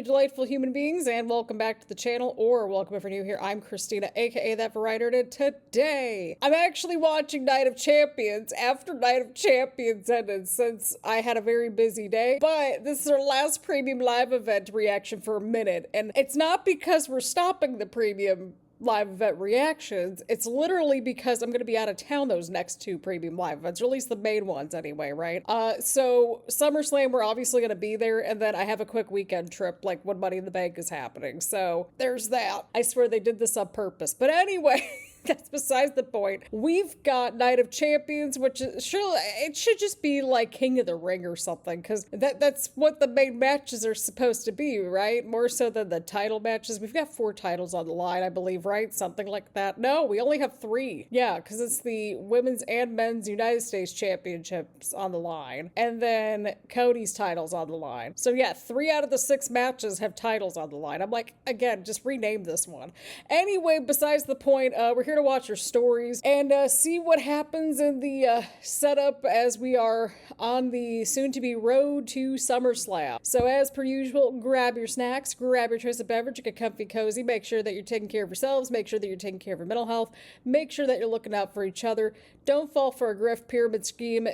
you delightful human beings, and welcome back to the channel, or welcome if you're new here. I'm Christina, aka That Variety, and today I'm actually watching Night of Champions after Night of Champions ended, since I had a very busy day. But this is our last premium live event reaction for a minute, and it's not because we're stopping the premium live event reactions. It's literally because I'm going to be out of town those next two premium live events, or at least the main ones anyway, right? So SummerSlam, we're obviously going to be there, and then I have a quick weekend trip, like when Money in the Bank is happening. So there's that. I swear they did this on purpose. But anyway, that's besides the point. We've got Night of Champions, which is it should just be like King of the Ring or something, because that's what the main matches are supposed to be, right? More so than the title matches. We've got 4 titles on the line, I believe, right? Something like that. No, we only have 3. Yeah, because it's the women's and men's United States Championships on the line, and then Cody's titles on the line. So yeah, 3 out of the 6 matches have titles on the line. I'm like, again, just rename this one. Anyway, besides the point, we're here to watch our stories and see what happens in the setup as we are on the soon-to-be road to SummerSlam. So as per usual, grab your snacks, grab your choice of beverage, get comfy, cozy, make sure that you're taking care of yourselves, make sure that you're taking care of your mental health, make sure that you're looking out for each other, don't fall for a grift, pyramid scheme,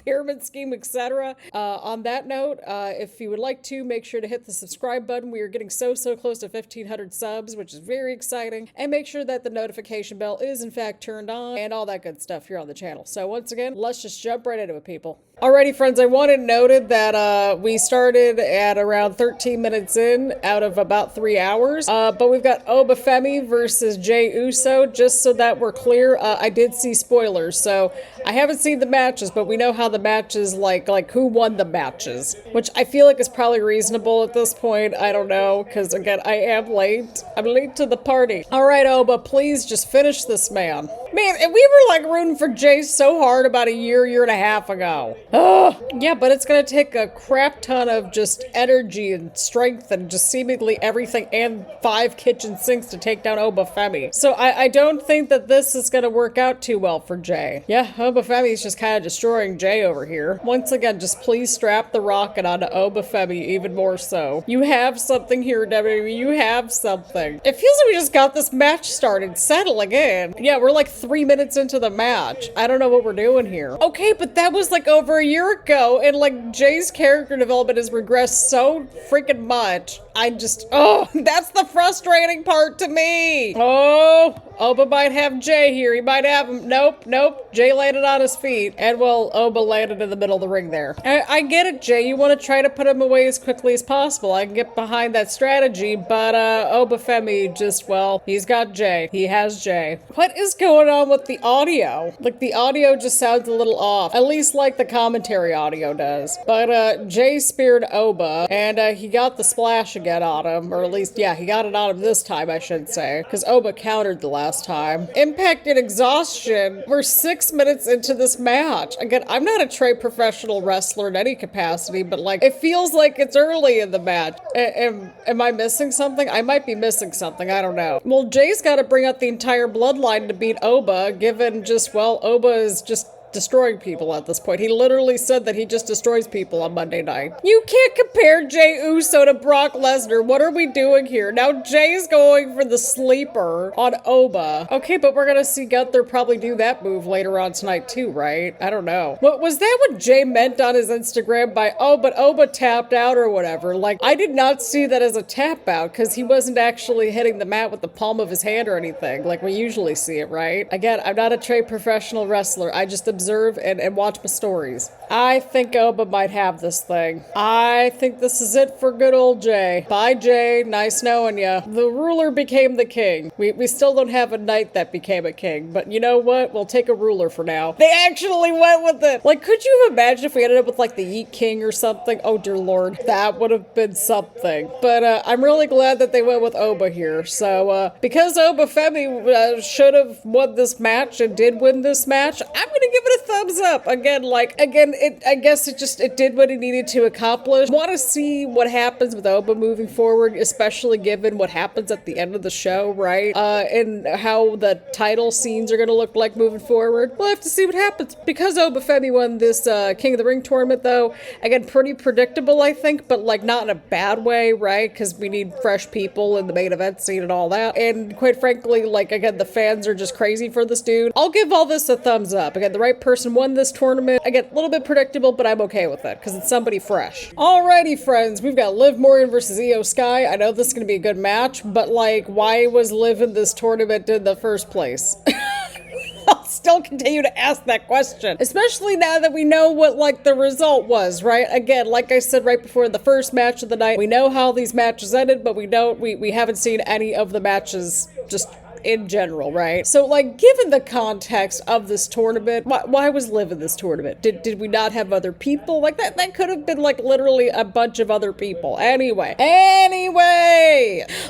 pyramid scheme, etc. On that note, if you would like to, make sure to hit the subscribe button. We are getting so close to 1,500 subs, which is very exciting. And make sure that the notification bell is in fact turned on and all that good stuff here on the channel. So once again, let's just jump right into it, people. Alrighty, friends, I wanted noted that we started at around 13 minutes in out of about 3 hours. But we've got Femi versus Jey Uso, just so that we're clear. I did see spoilers, so I haven't seen the matches, but we know how the matches, like who won the matches, which I feel like is probably reasonable at this point. I don't know, because again, I am late. I'm late to the party. Alright, Oba, please just finish this man. Man, and we were like rooting for Jey so hard about a year and a half ago. Ugh. Yeah, but it's gonna take a crap ton of just energy and strength and just seemingly everything and 5 kitchen sinks to take down Femi. So I don't think that this is gonna work out too well for Jey. Yeah, Femi is just kind of destroying Jey over here. Once again, just please strap the rocket onto Femi even more so. You have something here, WWE. You have something. It feels like we just got this match started. Settling in. Yeah, we're like 3 minutes into the match. I don't know what we're doing here. Okay, but that was like over a year ago, and like Jey's character development has regressed so freaking much. That's the frustrating part to me. Oba might have Jey here. He might have him. Nope. Jey landed on his feet. And well, Oba landed in the middle of the ring there. I get it, Jey. You want to try to put him away as quickly as possible. I can get behind that strategy, but Femi just, well, he's got Jey. He has Jey. What is going on with the audio? Like, the audio just sounds a little off. At least like the commentary audio does. But Jey speared Oba, and he got the splash again on him. Or at least, yeah, he got it on him this time, I should say. Because Oba countered the last time. Impact and exhaustion. We're 6 minutes into this match. Again, I'm not a trained professional wrestler in any capacity, but like, it feels like it's early in the match. Am I missing something? I might be missing something. I don't know. Well, Jey's got to bring out the entire bloodline to beat Oba, given just, well, Oba is just destroying people at this point. He literally said that he just destroys people on Monday night. You can't compare Jey Uso to Brock Lesnar. What are we doing here? Now Jey's going for the sleeper on Oba. Okay, but we're gonna see Gunther probably do that move later on tonight too, right? I don't know. What was that what Jey meant on his Instagram by, but Oba tapped out or whatever? Like, I did not see that as a tap out, because he wasn't actually hitting the mat with the palm of his hand or anything like we usually see it, right? Again, I'm not a trained professional wrestler. I just observe and watch my stories. I think Oba might have this thing. I think this is it for good old Jey. Bye, Jey. Nice knowing ya. The ruler became the king. We still don't have a knight that became a king, but you know what? We'll take a ruler for now. They actually went with it. Like, could you imagine if we ended up with like the Yeet King or something? Oh dear lord. That would have been something. But I'm really glad that they went with Oba here. So because Femi should have won this match and did win this match, I'm gonna give it a thumbs up. Again, I guess it did what it needed to accomplish. Want to see what happens with Oba moving forward, especially given what happens at the end of the show, right? And how the title scenes are going to look like moving forward. We'll have to see what happens. Because Oba Femi won this King of the Ring tournament, though, again, pretty predictable, I think, but like not in a bad way, right? Because we need fresh people in the main event scene and all that. And quite frankly, like, again, the fans are just crazy for this dude. I'll give all this a thumbs up. Again, the right person won this tournament. Again, a little bit predictable, but I'm okay with it because it's somebody fresh. Alrighty, friends, we've got Liv Morgan versus Io Sky. I know this is going to be a good match, but like, why was Liv in this tournament in the first place? I'll still continue to ask that question, especially now that we know what, like, the result was, right? Again, like I said right before the first match of the night, we know how these matches ended, but we haven't seen any of the matches just in general, right? So, like, given the context of this tournament, why was Liv in this tournament? Did we not have other people? Like, that could have been, like, literally a bunch of other people. Anyway,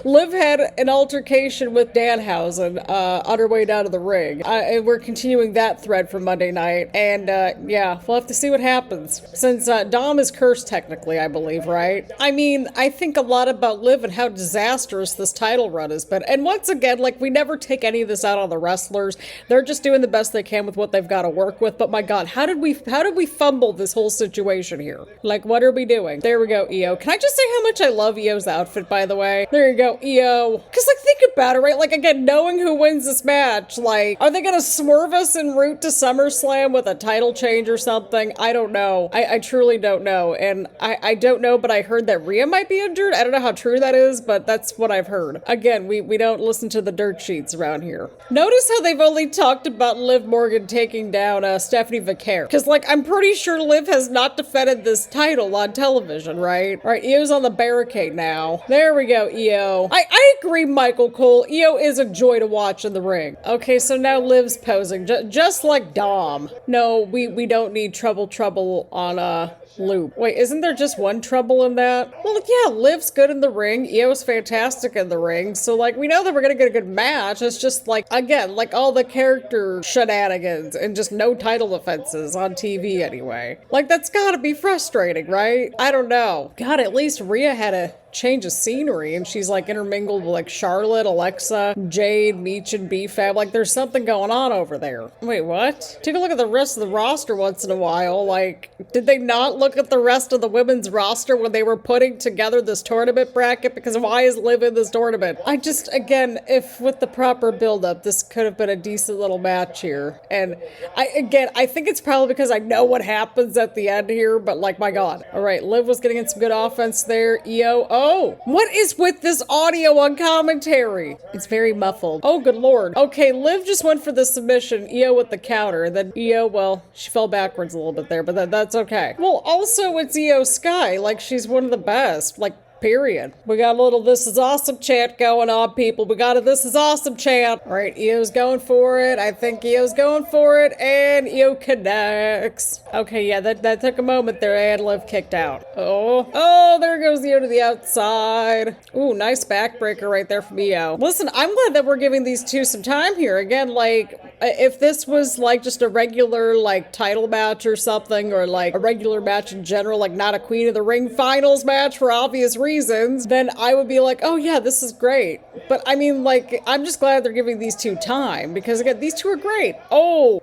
Liv had an altercation with Danhausen on her way down to the ring. And we're continuing that thread from Monday night. And, yeah, we'll have to see what happens. Since Dom is cursed, technically, I believe, right? I mean, I think a lot about Liv and how disastrous this title run has been. And once again, like, we never take any of this out on the wrestlers. They're just doing the best they can with what they've got to work with. But my God, how did we fumble this whole situation here? Like, what are we doing? There we go, Io. Can I just say how much I love Io's outfit, by the way? There you go, Io. Because, like, think about it, right? Like, again, knowing who wins this match, like, are they going to swerve us en route to SummerSlam with a title change or something? I don't know. I truly don't know. And I don't know, but I heard that Rhea might be injured. I don't know how true that is, but that's what I've heard. Again, we don't listen to the dirt sheets around here. Notice how they've only talked about Liv Morgan taking down Stephanie Vaquer. Because, like, I'm pretty sure Liv has not defended this title on television, right? All right, Io's on the barricade now. There we go, Io. I agree, Michael Cole. Io is a joy to watch in the ring. Okay, so now Liv's posing, just like Dom. No, we don't need trouble on Loop. Wait, isn't there just one trouble in that? Well, yeah, Liv's good in the ring. Io's fantastic in the ring. So, like, we know that we're gonna get a good match. It's just, like, again, like all the character shenanigans and just no title defenses on TV anyway. Like, that's gotta be frustrating, right? I don't know. God, at least Rhea had a change of scenery and she's like intermingled with like Charlotte, Alexa, Jade, Meech, and B-Fab. Like, there's something going on over there. Wait, what? Take a look at the rest of the roster once in a while. Like, did they not look at the rest of the women's roster when they were putting together this tournament bracket? Because why is Liv in this tournament? I just, again, if with the proper build-up, this could have been a decent little match here. And I think it's probably because I know what happens at the end here, but like, my God. All right, Liv was getting in some good offense there. Io, oh, what is with this audio on commentary? It's very muffled. Oh, good Lord. Okay, Liv just went for the submission, Io with the counter, and then Io, well, she fell backwards a little bit there, but that's okay. Well, also, it's Io Sky. Like, she's one of the best. Like, period. We got a little "this is awesome" chant going on, people. We got a "this is awesome" chant. All right, Io's going for it. I think Io's going for it, and Io connects. Okay, yeah, that took a moment there, and Liv kicked out. Oh, there goes Io to the outside. Ooh, nice backbreaker right there from Io. Listen, I'm glad that we're giving these two some time here. Again, like, if this was like just a regular like title match or something, or like a regular match in general, like not a Queen of the Ring finals match for obvious reasons, then I would be like, oh yeah, this is great. But I mean, like, I'm just glad they're giving these two time, because again, these two are great. Oh,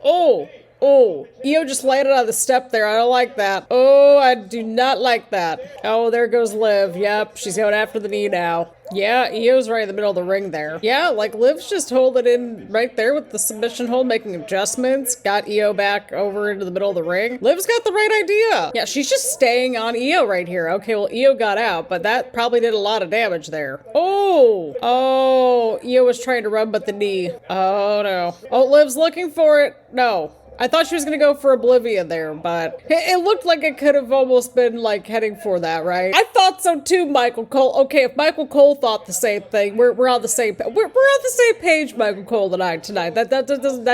Io just landed on the step there. I don't like that. Oh, I do not like that. Oh, there goes Liv. Yep, she's going after the knee now. Yeah, Io's right in the middle of the ring there. Yeah, like, Liv's just holding in right there with the submission hold, making adjustments. Got Io back over into the middle of the ring. Liv's got the right idea. Yeah, she's just staying on Io right here. Okay, well, Io got out, but that probably did a lot of damage there. Oh, Io was trying to run, but the knee. Oh, no. Oh, Liv's looking for it. No. I thought she was going to go for Oblivion there, but it looked like it could have almost been, like, heading for that, right? I thought so too, Michael Cole. Okay, if Michael Cole thought the same thing, we're on the same we're on the same page, Michael Cole and I tonight. That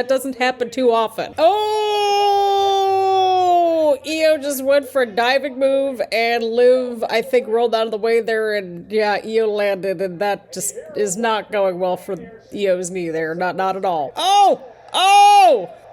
doesn't happen too often. Oh, Io just went for a diving move, and Liv, I think, rolled out of the way there, and yeah, Io landed, and that just is not going well for Io's knee there. Not at all. Oh!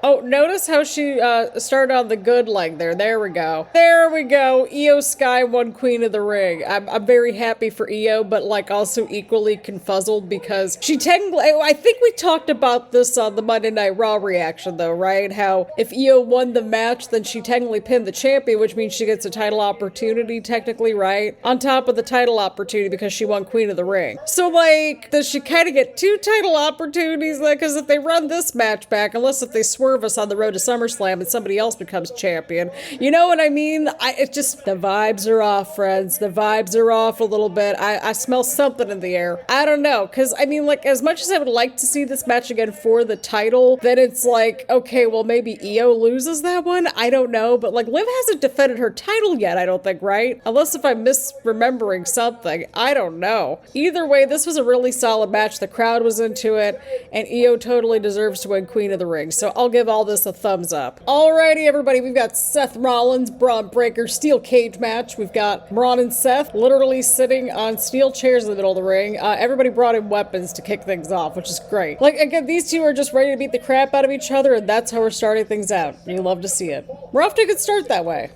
Oh, notice how she started on the good leg there. There we go. There we go. Io Sky won Queen of the Ring. I'm very happy for Io, but like also equally confuzzled because she technically, I think we talked about this on the Monday Night Raw reaction though, right? How if Io won the match, then she technically pinned the champion, which means she gets a title opportunity technically, right? On top of the title opportunity because she won Queen of the Ring. So like, does she kind of get two title opportunities then? Because if they run this match back, unless if they swerve us on the road to SummerSlam and somebody else becomes champion. You know what I mean? It's just, the vibes are off, friends. The vibes are off a little bit. I smell something in the air. I don't know, because I mean, like, as much as I would like to see this match again for the title, then it's like, okay, well, maybe Io loses that one? I don't know, but like, Liv hasn't defended her title yet, I don't think, right? Unless if I'm misremembering something. I don't know. Either way, this was a really solid match. The crowd was into it, and Io totally deserves to win Queen of the Ring. So I'll give all this a thumbs up. Alrighty, everybody, we've got Seth Rollins, Bron Breakker, steel cage match. We've got Bron and Seth literally sitting on steel chairs in the middle of the ring. Everybody brought in weapons to kick things off, which is great. Like, again, these two are just ready to beat the crap out of each other, and that's how we're starting things out. You love to see it. We're off to a good start that way.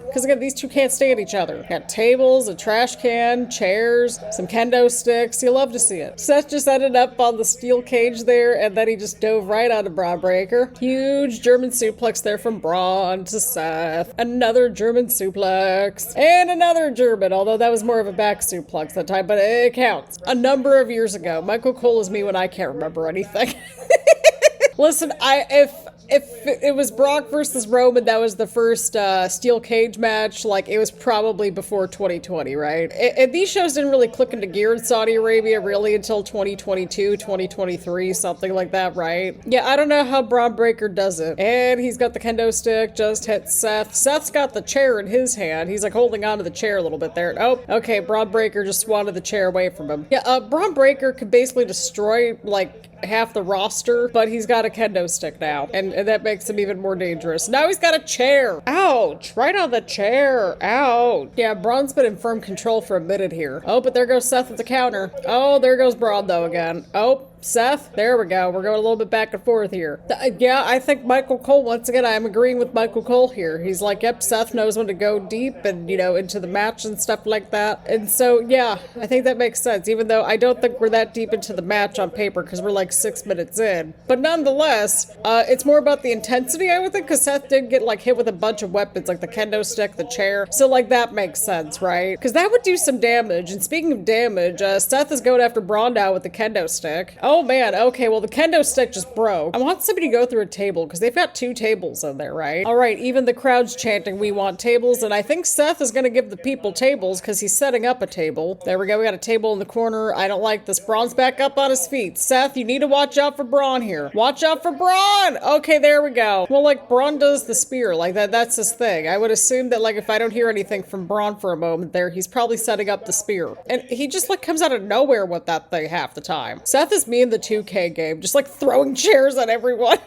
Because again, these two can't stand each other. Got tables, a trash can, chairs, some kendo sticks. You love to see it. Seth just ended up on the steel cage there, and then he just dove right onto Bron Breakker. Huge German suplex there from Bron to Seth. Another German suplex. And another German, although that was more of a back suplex that time, but it counts. A number of years ago. Michael Cole is me when I can't remember anything. Listen, if it was Brock versus Roman, that was the first steel cage match, like, it was probably before 2020, right? And these shows didn't really click into gear in Saudi Arabia really until 2022, 2023, something like that, right? Yeah, I don't know how Bron Breakker does it. And he's got the kendo stick, just hit Seth. Seth's got the chair in his hand. He's like holding onto the chair a little bit there. Oh, okay, Bron Breakker just swatted the chair away from him. Yeah, Bron Breakker could basically destroy, like, half the roster, but he's got a kendo stick now, and that makes him even more dangerous. Now he's got a chair. Ouch, right on the chair. Ouch. Yeah, Bron's been in firm control for a minute here. Oh, but there goes Seth at the counter. Oh, there goes Bron though again. Oh, Seth, there we go. We're going a little bit back and forth here. Yeah, I think Michael Cole, once again, I'm agreeing with Michael Cole here. He's like, yep, Seth knows when to go deep and, you know, into the match and stuff like that. And so, yeah, I think that makes sense, even though I don't think we're that deep into the match on paper because we're like 6 minutes in. But nonetheless, it's more about the intensity, I would think, because Seth did get, like, hit with a bunch of weapons, like the kendo stick, the chair. So, like, that makes sense, right? Because that would do some damage. And speaking of damage, Seth is going after Bron now with the kendo stick. Oh man, okay, well the kendo stick just broke. I want somebody to go through a table because they've got 2 tables in there, right? Alright, even the crowd's chanting, we want tables, and I think Seth is gonna give the people tables because he's setting up a table. There we go, we got a table in the corner. I don't like this. Bron's back up on his feet. Seth, you need to watch out for Bron here. Watch out for Bron! Okay, there we go. Well, like, Bron does the spear, like that's his thing. I would assume that, like, if I don't hear anything from Bron for a moment there, he's probably setting up the spear. And he just, like, comes out of nowhere with that thing half the time. Seth is me in the 2K game, just like throwing chairs at everyone.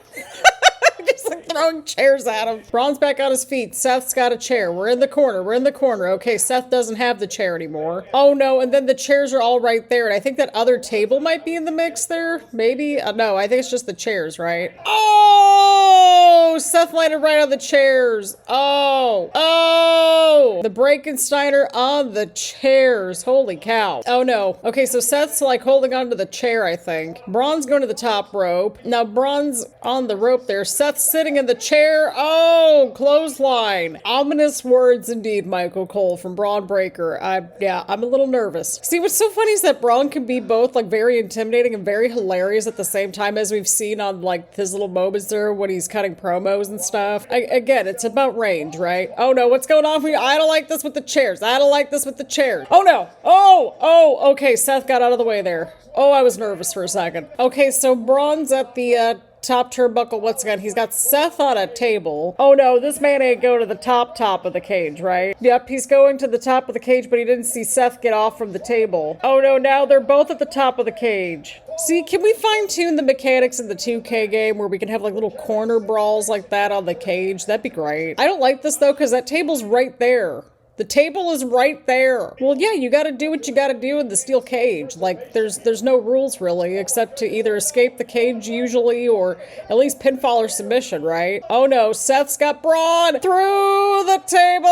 Just like throwing chairs at him. Bron's back on his feet. Seth's got a chair. We're in the corner. We're in the corner. Okay, Seth doesn't have the chair anymore. Oh no, and then the chairs are all right there. And I think that other table might be in the mix there. Maybe? No, I think it's just the chairs, right? Oh! Seth landed right on the chairs. Oh. Oh! The Breakensteiner on the chairs. Holy cow. Oh no. Okay, so Seth's like holding onto the chair, I think. Bron's going to the top rope. Now Bron's on the rope there. Seth's sitting in the chair. Oh, clothesline. Ominous words indeed, Michael Cole from Bron Breakker. I'm a little nervous. See, what's so funny is that Bron can be both like very intimidating and very hilarious at the same time, as we've seen on like his little moments there when he's cutting promos and stuff. Again, it's about range, right? Oh no, what's going on here? I don't like this with the chairs. I don't like this with the chairs. Oh no. Oh, okay, Seth got out of the way there. Oh, I was nervous for a second. Okay, so Bron's at the top turnbuckle once again. He's got Seth on a table. Oh no, this man ain't going to the top of the cage, right? Yep, he's going to the top of the cage, but he didn't see Seth get off from the table. Oh no, now they're both at the top of the cage. See, can we fine-tune the mechanics in the 2K game where we can have like little corner brawls like that on the cage? That'd be great. I don't like this though, because that table's right there. The table is right there. Well, yeah, you gotta do what you gotta do in the steel cage. Like, there's no rules really, except to either escape the cage usually, or at least pinfall or submission, right? Oh no, Seth's got Bron through the table!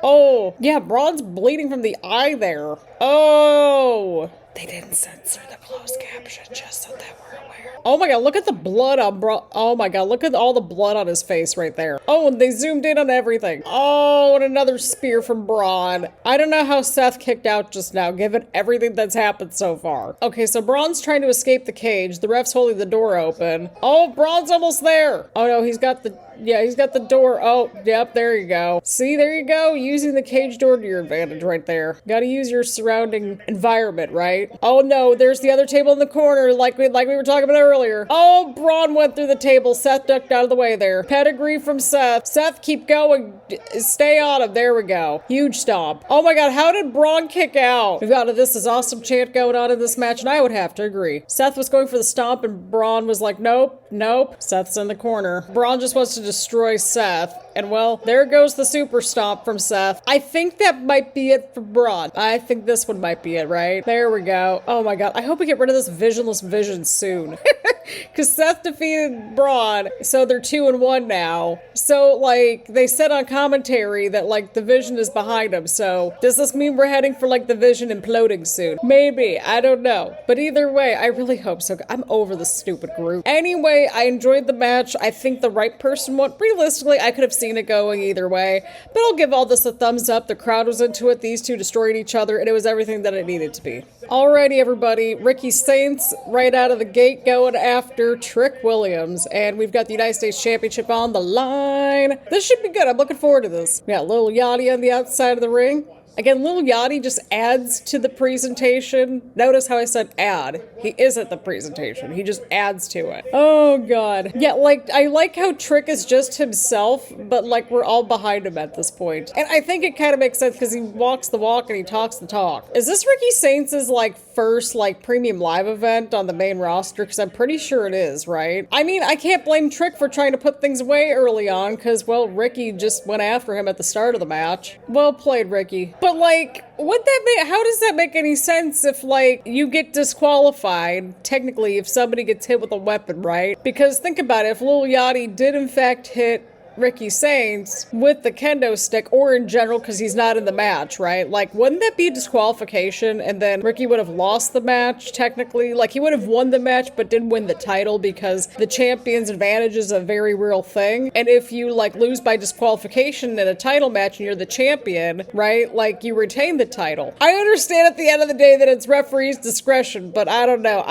Oh, yeah, Bron's bleeding from the eye there. Oh! They didn't censor the closed caption, just so that we're aware. Oh my god, look at the blood on Bron. Oh my god, look at all the blood on his face right there. Oh, and they zoomed in on everything. Oh, and another spear from Bron. I don't know how Seth kicked out just now, given everything that's happened so far. Okay, so Bron's trying to escape the cage. The ref's holding the door open. Oh, Bron's almost there. Oh no, he's got the... Yeah, he's got the door. Oh, yep, there you go. See, there you go. Using the cage door to your advantage right there. Gotta use your surrounding environment, right? Oh no, there's the other table in the corner like we were talking about earlier. Oh, Bron went through the table. Seth ducked out of the way there. Pedigree from Seth. Seth, keep going. Stay on him. There we go. Huge stomp. Oh my god, how did Bron kick out? We've got a "This is awesome" chant going on in this match, and I would have to agree. Seth was going for the stomp, and Bron was like, nope, nope. Seth's in the corner. Bron just wants to destroy Seth. And well, there goes the super stomp from Seth. I think that might be it for Bron. I think this one might be it, right? There we go. Oh my god, I hope we get rid of this visionless vision soon. Because Seth defeated Bron, so they're 2-1 now. So, like, they said on commentary that, like, the vision is behind him, so does this mean we're heading for, like, the vision imploding soon? Maybe, I don't know. But either way, I really hope so. I'm over this stupid group. Anyway, I enjoyed the match. I think the right person won. Realistically, I could have seen it going either way, but I'll give all this a thumbs up. The crowd was into it, these two destroyed each other, and it was everything that it needed to be. Alrighty, everybody, Ricky Saints right out of the gate going after Trick Williams, and we've got the United States Championship on the line. This should be good. I'm looking forward to this. We got Lil Yachty on the outside of the ring. Again, Lil Yachty just adds to the presentation. Notice how I said add. He isn't the presentation. He just adds to it. Oh, God. Yeah, like, I like how Trick is just himself, but, like, we're all behind him at this point. And I think it kind of makes sense because he walks the walk and he talks the talk. Is this Ricky Saints' like, first, like, premium live event on the main roster? Because I'm pretty sure it is, right? I mean, I can't blame Trick for trying to put things away early on because, well, Ricky just went after him at the start of the match. Well played, Ricky. But, like, how does that make any sense if, like, you get disqualified, technically, if somebody gets hit with a weapon, right? Because think about it, if Lil Yachty did in fact hit Ricky Saints with the kendo stick, or in general because he's not in the match, right? Like, wouldn't that be a disqualification? And then Ricky would have lost the match, technically. Like, he would have won the match but didn't win the title because the champion's advantage is a very real thing. And if you, like, lose by disqualification in a title match and you're the champion, right? Like, you retain the title. I understand at the end of the day that it's referee's discretion, but I don't know.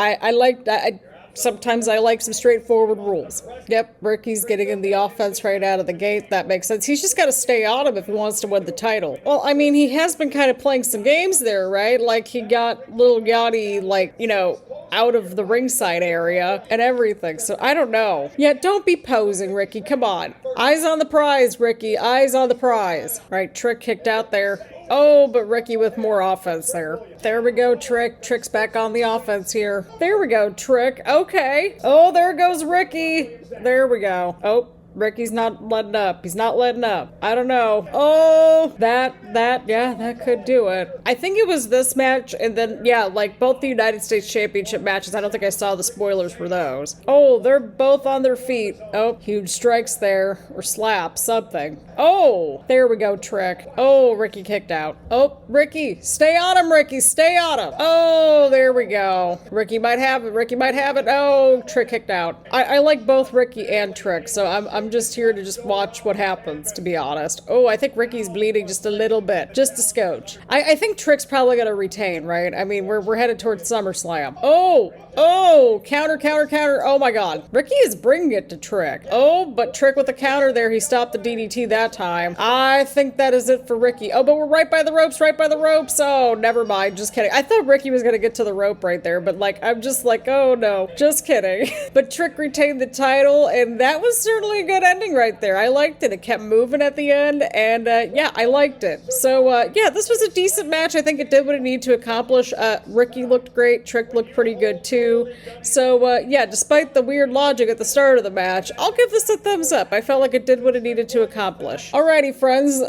Sometimes I like some straightforward rules. Yep, Ricky's getting in the offense right out of the gate. That makes sense. He's just got to stay on him if he wants to win the title. Well, I mean, he has been kind of playing some games there, right? Like, he got Lil Yachty, like, you know, out of the ringside area and everything. So, I don't know. Yeah, don't be posing, Ricky. Come on. Eyes on the prize, Ricky. Eyes on the prize. Right, Trick kicked out there. Oh, but Ricky with more offense there. There we go, Trick. Trick's back on the offense here. There we go, Trick. Okay. Oh, there goes Ricky. There we go. Oh, Ricky's not letting up. He's not letting up. I don't know. Oh, yeah, that could do it. I think it was this match, and then, yeah, like both the United States Championship matches. I don't think I saw the spoilers for those. Oh, they're both on their feet. Oh, huge strikes there, or slaps, something. Oh, there we go, Trick. Oh, Ricky kicked out. Oh, Ricky, stay on him, Ricky, stay on him. Oh, there we go. Ricky might have it. Ricky might have it. Oh, Trick kicked out. I like both Ricky and Trick, so I'm just here to just watch what happens, to be honest. Oh, I think Ricky's bleeding just a little bit. Just a scotch. I think Trick's probably gonna retain, right? I mean, we're headed towards SummerSlam. Oh, counter. Oh my god. Ricky is bringing it to Trick. Oh, but Trick with the counter there. He stopped the DDT that time. I think that is it for Ricky. Oh, but we're right by the ropes. Oh, never mind. Just kidding. I thought Ricky was gonna get to the rope right there, but like, I'm just like, oh no. Just kidding. But Trick retained the title, and that was certainly a good ending right there. I liked it. It kept moving at the end, and yeah, I liked it. So, yeah, this was a decent match. I think it did what it needed to accomplish. Ricky looked great. Trick looked pretty good too. too. So, yeah, despite the weird logic at the start of the match, I'll give this a thumbs up. I felt like it did what it needed to accomplish. Alrighty, friends,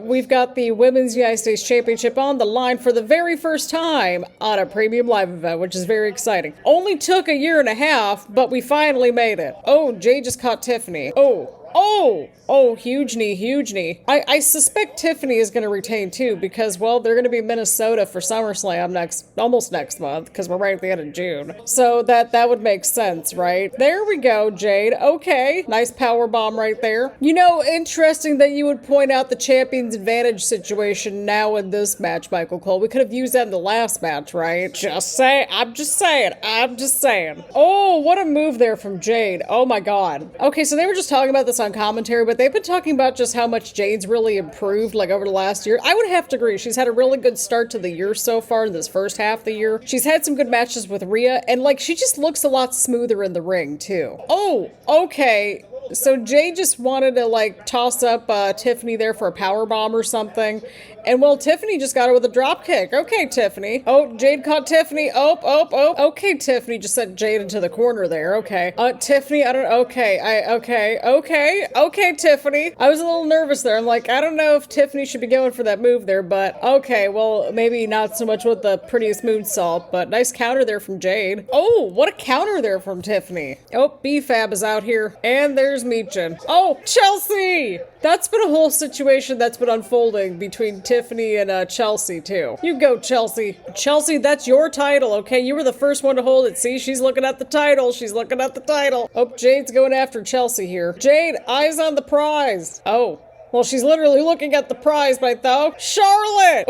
we've got the Women's United States Championship on the line for the very first time on a premium live event, which is very exciting. Only took a year and a half, but we finally made it. Oh, Jade just caught Tiffany. Oh, huge knee, huge knee. I suspect Tiffany is going to retain too because, well, they're going to be in Minnesota for SummerSlam almost next month because we're right at the end of June. So that would make sense, right? There we go, Jade. Okay, nice power bomb right there. You know, interesting that you would point out the champion's advantage situation now in this match, Michael Cole. We could have used that in the last match, right? I'm just saying. Oh, what a move there from Jade. Oh my God. Okay, so they were just talking about this on commentary, but they've been talking about just how much Jade's really improved like over the last year. I would have to agree. She's had a really good start to the year so far in this first half of the year. She's had some good matches with Rhea, and like she just looks a lot smoother in the ring too. Oh, okay. So Jade just wanted to like toss up Tiffany there for a power bomb or something. And well, Tiffany just got her with a drop kick. Okay, Tiffany. Oh, Jade caught Tiffany. Oh. Okay, Tiffany just sent Jade into the corner there. Okay. Tiffany, I don't, okay, Tiffany. I was a little nervous there. I'm like, I don't know if Tiffany should be going for that move there, but okay, well, maybe not so much with the prettiest moonsault, but nice counter there from Jade. Oh, what a counter there from Tiffany. Oh, B-Fab is out here. And there's Meechin. Oh, Chelsea! That's been a whole situation that's been unfolding between Tiffany and Chelsea, too. You go, Chelsea. Chelsea, that's your title, okay? You were the first one to hold it. See, she's looking at the title. Oh, Jade's going after Chelsea here. Jade, eyes on the prize. Oh, well, she's literally looking at the prize right though. Charlotte!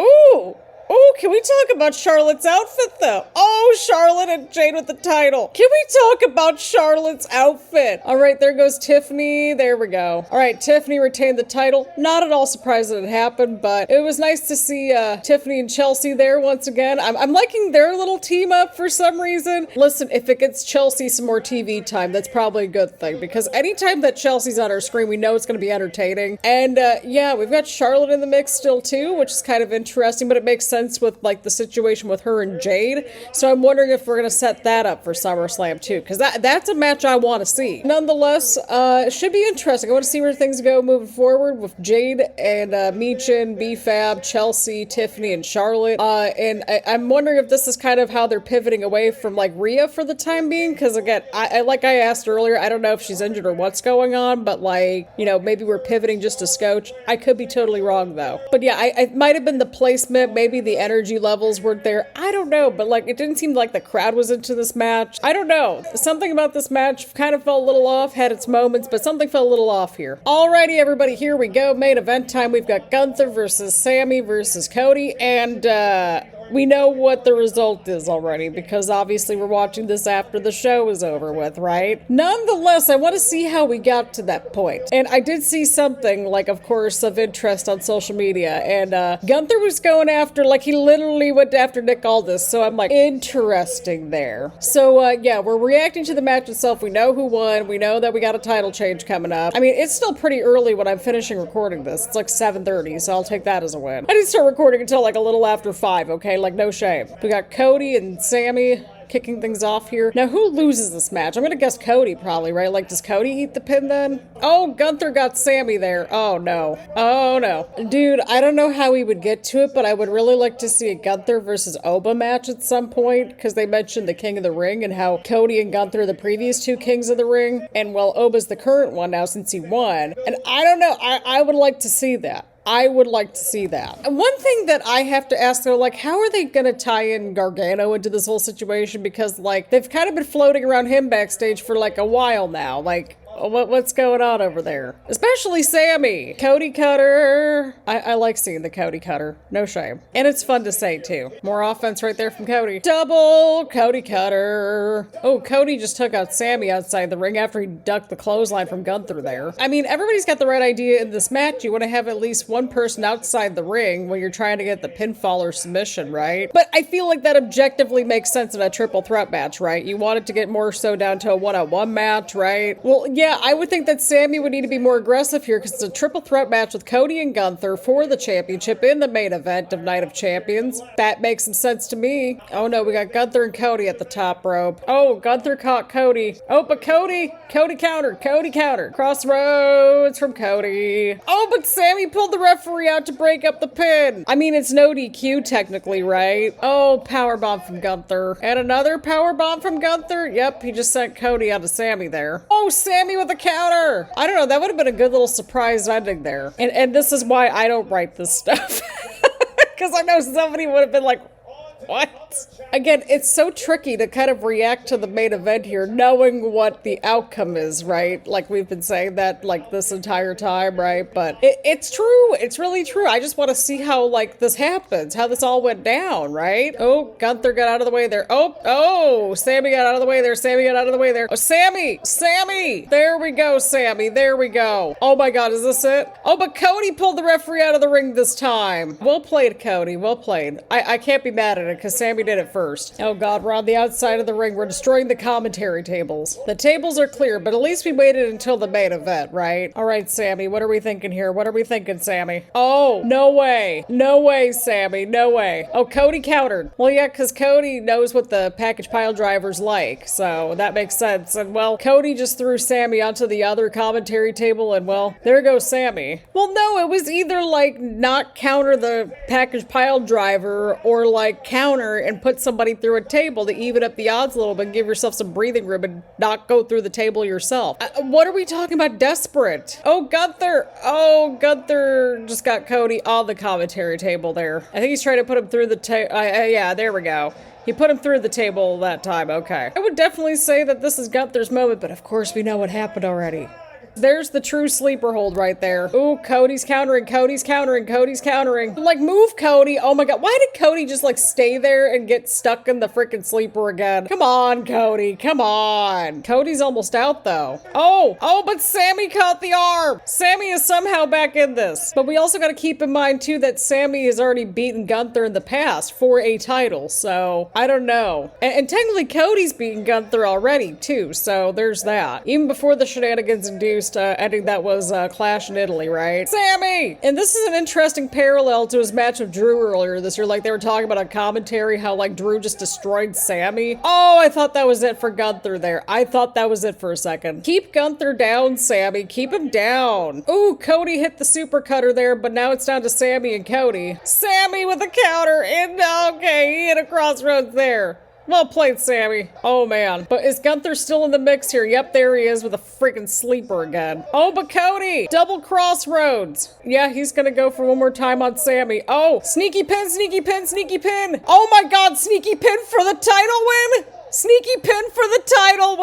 Ooh, can we talk about Charlotte's outfit, though? Oh, Charlotte and Jade with the title. Can we talk about Charlotte's outfit? All right, there goes Tiffany. There we go. All right, Tiffany retained the title. Not at all surprised that it happened, but it was nice to see Tiffany and Chelsea there once again. I'm liking their little team up for some reason. Listen, if it gets Chelsea some more TV time, that's probably a good thing, because anytime that Chelsea's on our screen, we know it's going to be entertaining. And yeah, we've got Charlotte in the mix still, too, which is kind of interesting, but it makes sense with like the situation with her and Jade. So I'm wondering if we're going to set that up for SummerSlam too, because that's a match I want to see. Nonetheless, it should be interesting. I want to see where things go moving forward with Jade and Meechin, B-Fab, Chelsea, Tiffany, and Charlotte. And I'm wondering if this is kind of how they're pivoting away from like Rhea for the time being, because again, like I asked earlier, I don't know if she's injured or what's going on, but like, you know, maybe we're pivoting just a scotch. I could be totally wrong though. But yeah, it might have been the placement, maybe the energy levels weren't there. I don't know, but like it didn't seem like the crowd was into this match. I don't know. Something about this match kind of felt a little off, had its moments, but something felt a little off here. Alrighty, everybody, here we go. Main event time. We've got Gunther versus Sami versus Cody, and we know what the result is already, because obviously we're watching this after the show is over with, right? Nonetheless, I want to see how we got to that point. And I did see something, like, of course, of interest on social media, and Gunther was going after, like, he literally went after Nick Aldis, so I'm like, interesting there. So, yeah, we're reacting to the match itself. We know who won. We know that we got a title change coming up. I mean, it's still pretty early when I'm finishing recording this. It's like 7:30, so I'll take that as a win. I didn't start recording until, like, a little after 5, okay? Like, no shame. We got Cody and Sami kicking things off here. Now, who loses this match? I'm gonna guess Cody probably, right? Like, does Cody eat the pin then? Oh, Gunther got Sami there. Oh, no. Oh, no. Dude, I don't know how we would get to it, but I would really like to see a Gunther versus Oba match at some point, because they mentioned the King of the Ring and how Cody and Gunther are the previous two Kings of the Ring, and well, Oba's the current one now since he won. And I don't know, I would like to see that. I would like to see that. And one thing that I have to ask though, like, how are they gonna tie in Gargano into this whole situation? Because, like, they've kind of been floating around him backstage for, like, a while now. Like, what's going on over there? Especially Sami. Cody Cutter. I like seeing the Cody Cutter. No shame. And it's fun to say, too. More offense right there from Cody. Double Cody Cutter. Oh, Cody just took out Sami outside the ring after he ducked the clothesline from Gunther there. I mean, everybody's got the right idea in this match. You want to have at least one person outside the ring when you're trying to get the pinfall or submission, right? But I feel like that objectively makes sense in a triple threat match, right? You want it to get more so down to a one-on-one match, right? Well, yeah, Yeah, I would think that Sami would need to be more aggressive here because it's a triple threat match with Cody and Gunther for the championship in the main event of Night of Champions. That makes some sense to me. Oh no, we got Gunther and Cody at the top rope. Oh, Gunther caught Cody. Oh, but Cody countered. Crossroads from Cody. Oh, but Sami pulled the referee out to break up the pin. I mean, it's no DQ technically, right? Oh, powerbomb from Gunther. And another powerbomb from Gunther. Yep, he just sent Cody onto Sami there. Oh, Sami with a counter. I don't know, that would have been a good little surprise ending there. And this is why I don't write this stuff. Because I know somebody would have been like, what? Again, it's so tricky to kind of react to the main event here, knowing what the outcome is, right? Like we've been saying that like this entire time, right? But it's true. It's really true. I just want to see how like this happens, how this all went down, right? Oh, Gunther got out of the way there. Oh, Sami got out of the way there. Oh, Sami! There we go, Sami. There we go. Oh my God, is this it? Oh, but Cody pulled the referee out of the ring this time. Well played, Cody. Well played. I can't be mad at it because Sami did it first. Oh God, we're on the outside of the ring. We're destroying the commentary tables. The tables are clear, but at least we waited until the main event, right? All right, Sami, what are we thinking here? What are we thinking, Sami? Oh, no way. No way, Sami. No way. Oh, Cody countered. Well, yeah, because Cody knows what the package pile driver's like, so that makes sense. And well, Cody just threw Sami onto the other commentary table, and well, there goes Sami. Well, no, it was either like not counter the package pile driver or like counter and put somebody through a table to even up the odds a little bit, give yourself some breathing room and not go through the table yourself. What are we talking about? Desperate. Oh, Gunther. Oh, Gunther just got Cody on the commentary table there. I think he's trying to put him through the table. Yeah, there we go. He put him through the table that time. Okay. I would definitely say that this is Gunther's moment, but of course we know what happened already. There's the true sleeper hold right there. Ooh, Cody's countering. Like, move, Cody. Oh my God. Why did Cody just like stay there and get stuck in the freaking sleeper again? Come on, Cody. Come on. Cody's almost out though. Oh, but Sami caught the arm. Sami is somehow back in this. But we also got to keep in mind too that Sami has already beaten Gunther in the past for a title. So I don't know. And technically Cody's beaten Gunther already too. So there's that. Even before the shenanigans induced ending that was Clash in Italy, right? Sami! And this is an interesting parallel to his match with Drew earlier this year. Like they were talking about on commentary how like Drew just destroyed Sami. Oh, I thought that was it for Gunther there. I thought that was it for a second. Keep Gunther down, Sami. Keep him down. Ooh, Cody hit the super cutter there, but now it's down to Sami and Cody. Sami with a counter and okay, he hit a crossroads there. Well played, Sami. Oh, man. But is Gunther still in the mix here? Yep, there he is with a freaking sleeper again. Oh, but Cody! Double crossroads. Yeah, he's gonna go for one more time on Sami. Oh, sneaky pin. Oh my God, sneaky pin for the title win! Sneaky pin for the title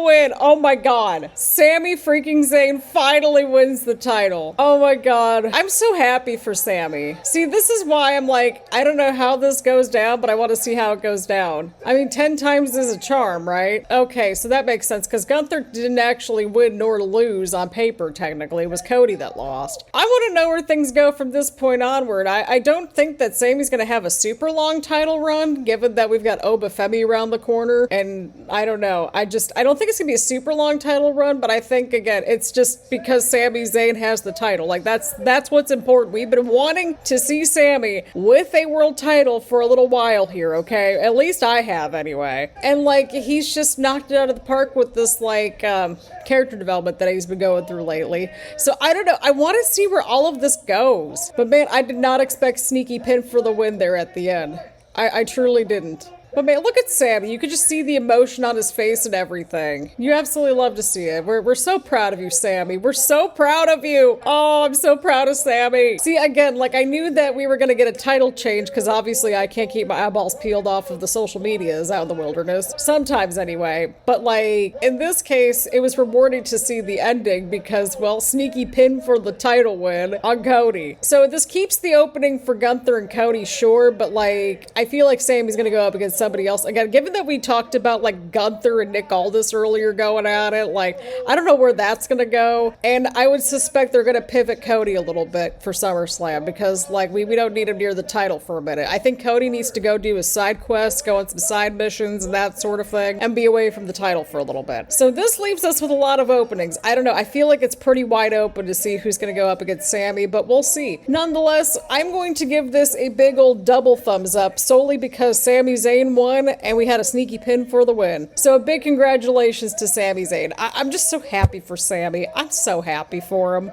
win! Oh my God. Sami freaking Zayn finally wins the title. Oh my God. I'm so happy for Sami. See, this is why I'm like, I don't know how this goes down, but I want to see how it goes down. I mean, 10 times is a charm, right? Okay, so that makes sense because Gunther didn't actually win nor lose on paper, technically. It was Cody that lost. I want to know where things go from this point onward. I don't think that Sami's going to have a super long title run, given that we've got Femi around the corner, and I don't know. I don't think it's gonna be a super long title run, but I think again, it's just because Sami Zayn has the title. Like that's what's important. We've been wanting to see Sami with a world title for a little while here, okay? At least I have anyway. And like he's just knocked it out of the park with this like character development that he's been going through lately. So I don't know. I want to see where all of this goes. But man, I did not expect sneaky pin for the win there at the end. I truly didn't. But man, look at Sami. You could just see the emotion on his face and everything. You absolutely love to see it. We're so proud of you, Sami. We're so proud of you. Oh, I'm so proud of Sami. See, again, like I knew that we were going to get a title change because obviously I can't keep my eyeballs peeled off of the social medias out in the wilderness. Sometimes anyway. But like in this case, it was rewarding to see the ending because, well, sneaky pin for the title win on Cody. So this keeps the opening for Gunther and Cody, sure, but like I feel like Sami's going to go up against somebody else. Again, given that we talked about like Gunther and Nick Aldis earlier going at it, like I don't know where that's gonna go. And I would suspect they're gonna pivot Cody a little bit for SummerSlam because like we don't need him near the title for a minute. I think Cody needs to go do his side quests, go on some side missions and that sort of thing, and be away from the title for a little bit. So this leaves us with a lot of openings. I don't know, I feel like it's pretty wide open to see who's gonna go up against Sami, but we'll see. Nonetheless, I'm going to give this a big old double thumbs up solely because Sami Zayn won and we had a sneaky pin for the win. So a big congratulations to Sami Zayn. I'm just so happy for Sami. I'm so happy for him.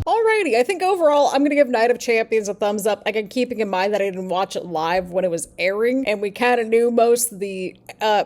Alrighty, I think overall I'm going to give Night of Champions a thumbs up. Again, keeping in mind that I didn't watch it live when it was airing, and we kind of knew most of the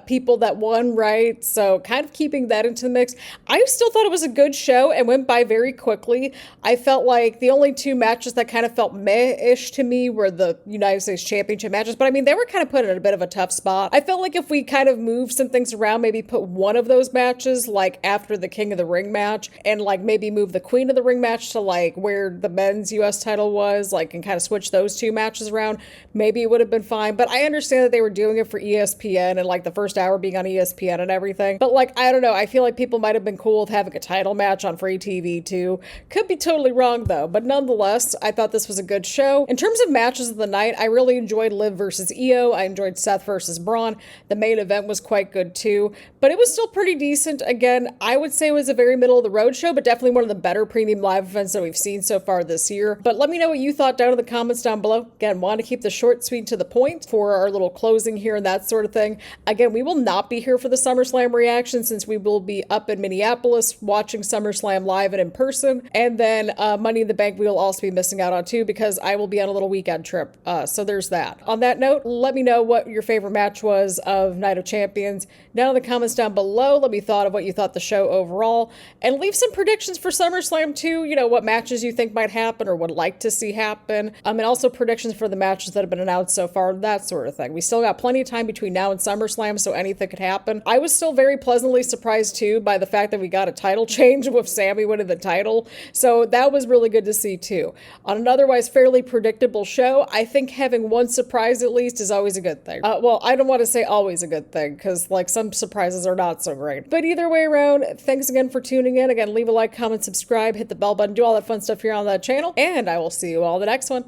people that won, right? So kind of keeping that into the mix. I still thought it was a good show and went by very quickly. I felt like the only two matches that kind of felt meh-ish to me were the United States Championship matches, but I mean, they were kind of put in a bit of a tough spot. I felt like if we kind of moved some things around, maybe put one of those matches like after the King of the Ring match, and like maybe move the Queen of the Ring match to like where the men's US title was, like, and kind of switch those two matches around, maybe it would have been fine. But I understand that they were doing it for ESPN and like the first hour being on ESPN and everything. But like, I don't know, I feel like people might have been cool with having a title match on free TV too. Could be totally wrong though, but nonetheless, I thought this was a good show. In terms of matches of the night, I really enjoyed Liv versus Io. I enjoyed Seth versus Bron. The main event was quite good too, but it was still pretty decent. Again, I would say it was a very middle of the road show, but definitely one of the better premium live events that we've seen so far this year. But let me know what you thought down in the comments down below. Again, want to keep the short, sweet, to the point for our little closing here and that sort of thing. Again, we will not be here for the SummerSlam reaction since we will be up in Minneapolis watching SummerSlam live and in person. And then Money in the Bank we will also be missing out on too because I will be on a little weekend trip. So there's that. On that note, let me know what your favorite match was of Night of Champions down in the comments down below. Let me thought of what you thought the show overall, and leave some predictions for SummerSlam too. You know, what matches you think might happen or would like to see happen. And also predictions for the matches that have been announced so far, that sort of thing. We still got plenty of time between now and SummerSlam, so anything could happen. I was still very pleasantly surprised too by the fact that we got a title change with Sami winning the title. So that was really good to see too. On an otherwise fairly predictable show, I think having one surprise at least is always a good thing. Well, I don't want to say always a good thing because like some surprises are not so great. But either way around, thanks again for tuning in. Again, leave a like, comment, subscribe, hit the bell button, do all that fun stuff here on that channel, and I will see you all in the next one.